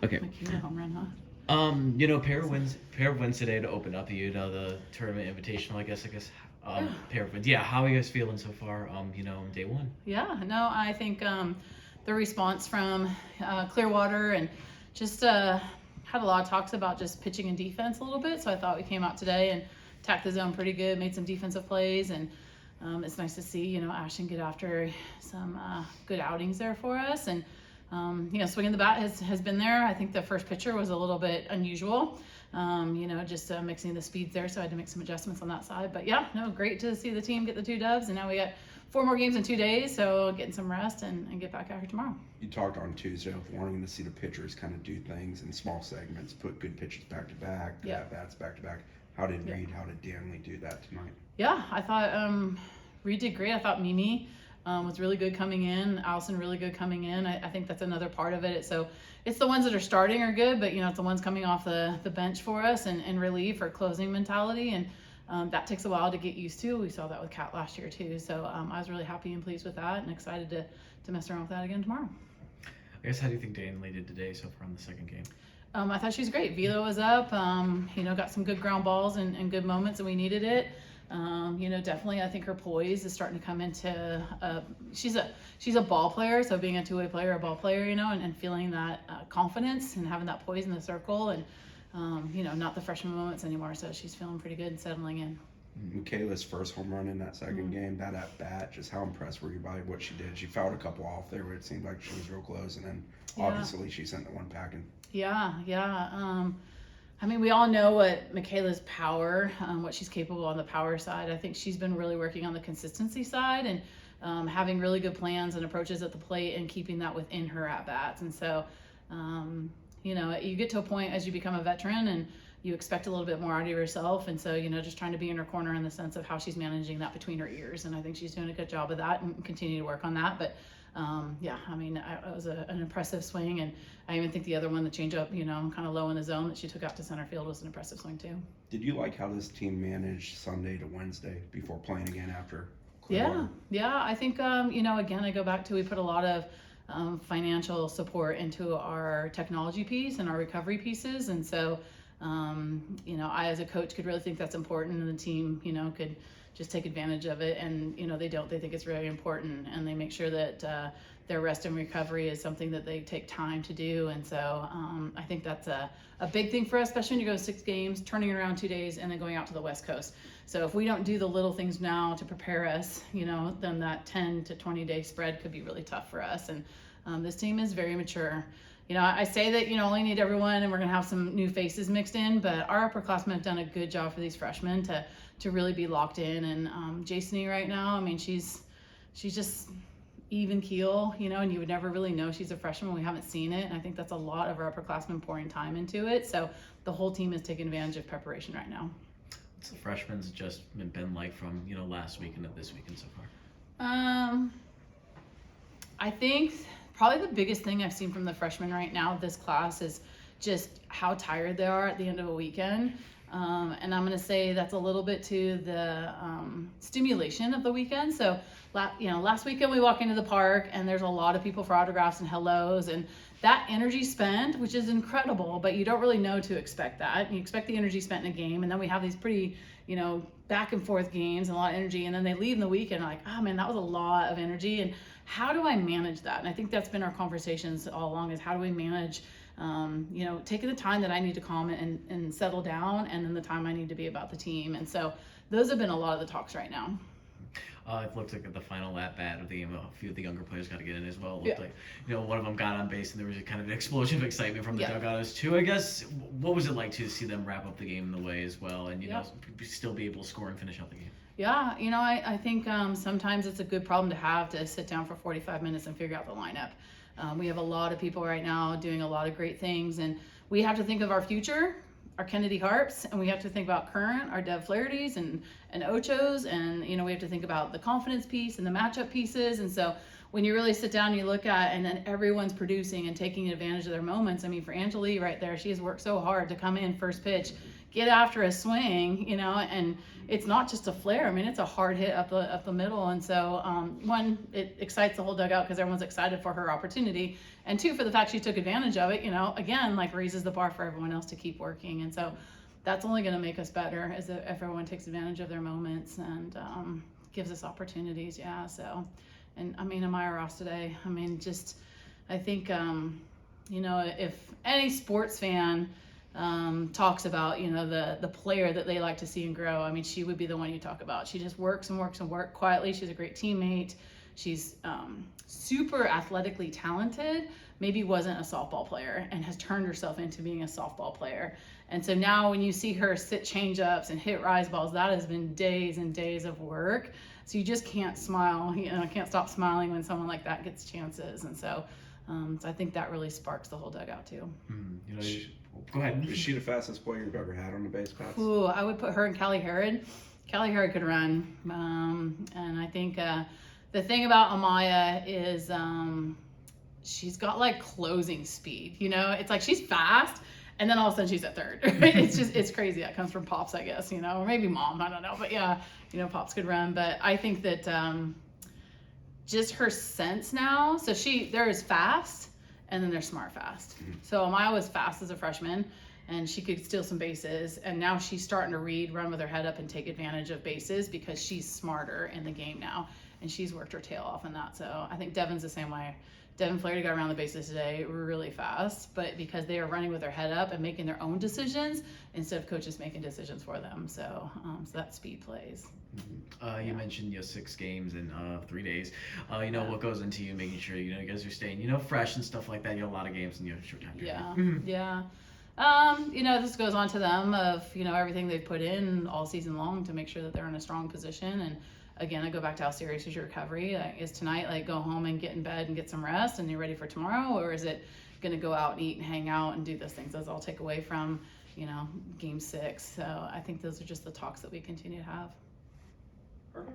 Okay. McKenna home run, huh? Pair of wins today to open up the tournament invitational. I guess. Pair of wins. Yeah. How are you guys feeling so far? Day one. Yeah, no, I think the response from Clearwater and just had a lot of talks about just pitching and defense a little bit. So I thought we came out today and attacked the zone pretty good, made some defensive plays, and it's nice to see Ashton get after some good outings there for us. And swinging the bat has been there. I think the first pitcher was a little bit unusual. Just mixing the speeds there, so I had to make some adjustments on that side. But yeah, no, great to see the team get the 2 dubs, and now we got 4 more games in 2 days, so getting some rest and get back out here tomorrow. You talked on Tuesday with wanting to see the pitchers kind of do things in small segments, put good pitches back to back, good at-bats back to back. How did Reed, how did Danley do that tonight? Yeah, I thought Reed did great. I thought Mimi was really good coming in. Allison really good coming in. I think that's another part of it. So it's the ones that are starting are good, but it's the ones coming off the bench for us and relief or closing mentality. And that takes a while to get used to. We saw that with Kat last year too. So I was really happy and pleased with that and excited to mess around with that again tomorrow. I guess, how do you think Danley did today so far in the second game? I thought she was great. Velo was up, got some good ground balls and good moments, and we needed it. Definitely I think her poise is starting to come into, she's a ball player, so being a two-way player, a ball player, and feeling that confidence and having that poise in the circle and, not the freshman moments anymore. So she's feeling pretty good and settling in. Michaela's first home run in that second game, that at bat, just how impressed were you by what she did? She fouled a couple off there where it seemed like she was real close, and then obviously she sent the one packing. Yeah. We all know what Michaela's power, what she's capable on the power side. I think she's been really working on the consistency side and having really good plans and approaches at the plate and keeping that within her at-bats. And so, you get to a point as you become a veteran and you expect a little bit more out of yourself. And so, just trying to be in her corner in the sense of how she's managing that between her ears. And I think she's doing a good job of that and continue to work on that. But it was an impressive swing, and I even think the other one, the changeup, kind of low in the zone that she took out to center field, was an impressive swing too. Did you like how this team managed Sunday to Wednesday before playing again after? Yeah. I think again, I go back to we put a lot of financial support into our technology piece and our recovery pieces, and so I as a coach could really think that's important, and the team could just take advantage of it. And they think it's really important, and they make sure that their rest and recovery is something that they take time to do. And so I think that's a big thing for us, especially when you go 6 games, turning around 2 days, and then going out to the West Coast. So if we don't do the little things now to prepare us, then that 10 to 20 day spread could be really tough for us. And this team is very mature. I say that, only need everyone, and we're going to have some new faces mixed in, but our upperclassmen have done a good job for these freshmen to really be locked in. And Jason right now, she's just even keel, and you would never really know she's a freshman when we haven't seen it. And I think that's a lot of our upperclassmen pouring time into it. So the whole team is taking advantage of preparation right now. What's the freshmen's just been like from, last weekend to this weekend so far? I think probably the biggest thing I've seen from the freshmen right now, this class, is just how tired they are at the end of a weekend. And I'm going to say that's a little bit to the stimulation of the weekend. So, last weekend we walk into the park and there's a lot of people for autographs and hellos, and that energy spent, which is incredible, but you don't really know to expect that. You expect the energy spent in a game, and then we have these pretty, back and forth games and a lot of energy, and then they leave in the weekend like, oh man, that was a lot of energy. And how do I manage that? And I think that's been our conversations all along, is how do we manage taking the time that I need to calm and settle down, and then the time I need to be about the team. And so those have been a lot of the talks right now. It looked like at the final at-bat of the game, a few of the younger players got to get in as well. It looked like, one of them got on base, and there was a kind of an explosion of excitement from the dugouts too. I guess, what was it like to see them wrap up the game in the way as well, and still be able to score and finish out the game? Yeah, I think sometimes it's a good problem to have, to sit down for 45 minutes and figure out the lineup. We have a lot of people right now doing a lot of great things, and we have to think of our future, our Kennedy Harps, and we have to think about current, our Dev Flaherty's and Ochos, and we have to think about the confidence piece and the matchup pieces. And so when you really sit down and you look at, and then everyone's producing and taking advantage of their moments. For Angelique right there, she has worked so hard to come in first pitch, get after a swing, you know, and it's not just a flare. I mean, it's a hard hit up the middle. And so, one, it excites the whole dugout because everyone's excited for her opportunity. And two, for the fact she took advantage of it, you know, again, like raises the bar for everyone else to keep working. And so that's only going to make us better as if everyone takes advantage of their moments and gives us opportunities. Yeah. So, and I mean, Amaya Ross today, I mean, just, I think, you know, if any sports fan talks about, you know, the player that they like to see and grow, I mean, she would be the one you talk about. She just works and works and works quietly. She's a great teammate. She's super athletically talented, maybe wasn't a softball player and has turned herself into being a softball player. And so now when you see her sit change-ups and hit rise balls, that has been days and days of work. So you just can't smile, you know, can't stop smiling when someone like that gets chances. And so I think that really sparks the whole dugout too. You know, go ahead. Is she the fastest player you've ever had on the base paths? Ooh, I would put her and Callie Harrod. Callie Harrod could run. And I think the thing about Amaya is she's got like closing speed. You know, it's like she's fast, and then all of a sudden she's at third. It's crazy. That comes from Pops, I guess, you know, or maybe Mom. I don't know. But yeah, you know, Pops could run. But I think that just her sense now. So there is fast, and then there's smart fast. So Amaya was fast as a freshman, and she could steal some bases. And now she's starting to run with her head up and take advantage of bases because she's smarter in the game now. And she's worked her tail off in that. So I think Devin's the same way. Devin Flaherty got around the bases today really fast, but because they are running with their head up and making their own decisions instead of coaches making decisions for them. So, so that speed plays. You mentioned 6 games in 3 days. You know, what goes into you making sure, you know, you guys are staying, you know, fresh and stuff like that. You have a lot of games in a short time period. Yeah. You know, this goes on to them of, you know, everything they've put in all season long to make sure that they're in a strong position. And again, I go back to how serious is your recovery. Is tonight like go home and get in bed and get some rest and you're ready for tomorrow, or is it going to go out and eat and hang out and do those things? Those all take away from, you know, game 6. So I think those are just the talks that we continue to have.